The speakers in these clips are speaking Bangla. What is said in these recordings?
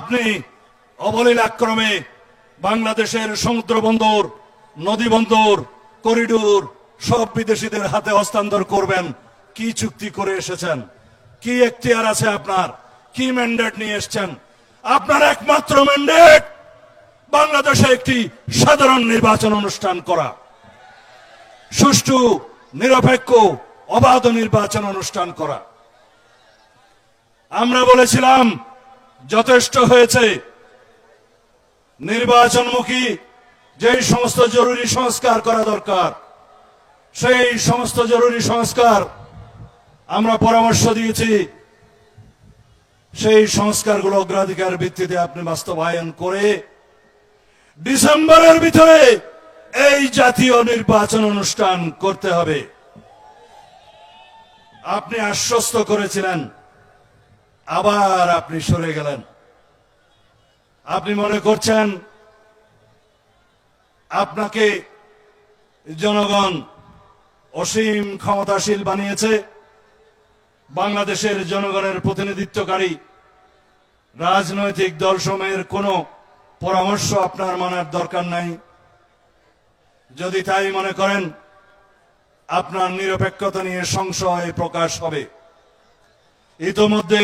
আপনি অবলীলাক্রমে বাংলাদেশের সমুদ্র বন্দর, নদী বন্দর, করিডোর সব বিদেশিদের হাতে হস্তান্তর করবেন। কি চুক্তি করে এসেছেন? কি এখতিয়ার আছে আপনার? কি ম্যান্ডেট নিয়ে এসেছেন? আপনার একমাত্র ম্যান্ডেট বাংলাদেশে একটি সাধারণ নির্বাচন অনুষ্ঠান করা, সুষ্ঠু, নিরপেক্ষ, অবাধ নির্বাচন অনুষ্ঠান করা। আমরা বলেছিলাম যথেষ্ট হয়েছে। নির্বাচনমুখী যেই সমস্ত জরুরি সংস্কার করা দরকার, সেই সমস্ত জরুরি সংস্কার আমরা পরামর্শ দিয়েছি। সেই সংস্কারগুলো অগ্রাধিকার ভিত্তিতে আপনি বাস্তবায়ন করে ডিসেম্বরের ভিতরে এই জাতীয় নির্বাচন অনুষ্ঠান করতে হবে। আপনি আশ্বস্ত করেছিলেন, আবার আপনি সরে গেলেন। আপনি মনে করছেন আপনাকে জনগণ অসীম ক্ষমতাশীল বানিয়েছে। বাংলাদেশের জনগণের প্রতিনিধিত্বকারী রাজনৈতিক দলসমূহের কোনো পরামর্শ আপনার মানার দরকার নাই। যদি তাই মনে করেন, আপনার নিরপেক্ষতা নিয়ে সংশয় প্রকাশ হবে। ইতোমধ্যে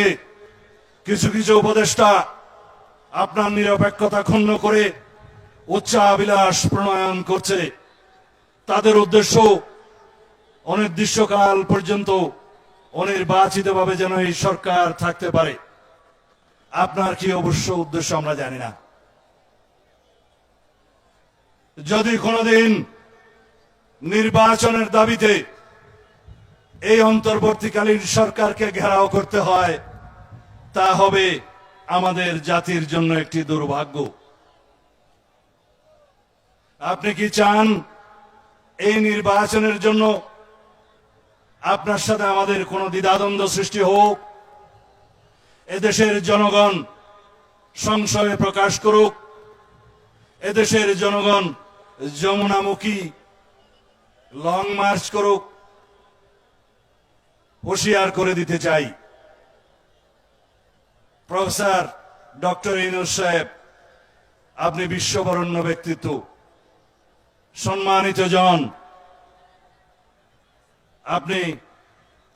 কিছু কিছু উপদেষ্টা আপনার নিরপেক্ষতা ক্ষুণ্ণ করে উচ্চাভিলাষ প্রণয়ন করছে। তাদের উদ্দেশ্য অনির্দিষ্টকাল পর্যন্ত অনির্বাচিতভাবে যেন এই সরকার থাকতে পারে। আপনার কি অবশ্য উদ্দেশ্য আমরা জানি না। যদি কোনোদিন নির্বাচনের দাবিতে এই অন্তর্বর্তীকালীন সরকারকে ঘেরাও করতে হয়, তা হবে আমাদের জাতির জন্য একটি দুর্ভাগ্য। আপনি কি চান এই নির্বাচনের জন্য আপনার সাথে আমাদের কোনো দ্বিধাদ্বন্দ্ব সৃষ্টি হোক? এদেশের জনগণ সংশয় প্রকাশ করুক, এদেশের জনগণ যমুনামুখী লং মার্চ করুক? হুঁশিয়ার করে দিতে চাই, প্রফেসর ডক্টর ইউনূস সাহেব, আপনি বিশ্ববরণ্য ব্যক্তিত্ব, সম্মানিত জন। আপনি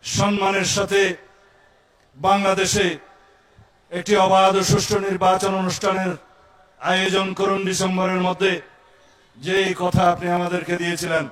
সম্মানের সাথে বাংলাদেশে একটি অবাধ ও সুষ্ঠু নির্বাচন অনুষ্ঠানের আয়োজন করুন ডিসেম্বরের মধ্যে। যেই কথা আপনি আমাদেরকে দিয়েছিলেন,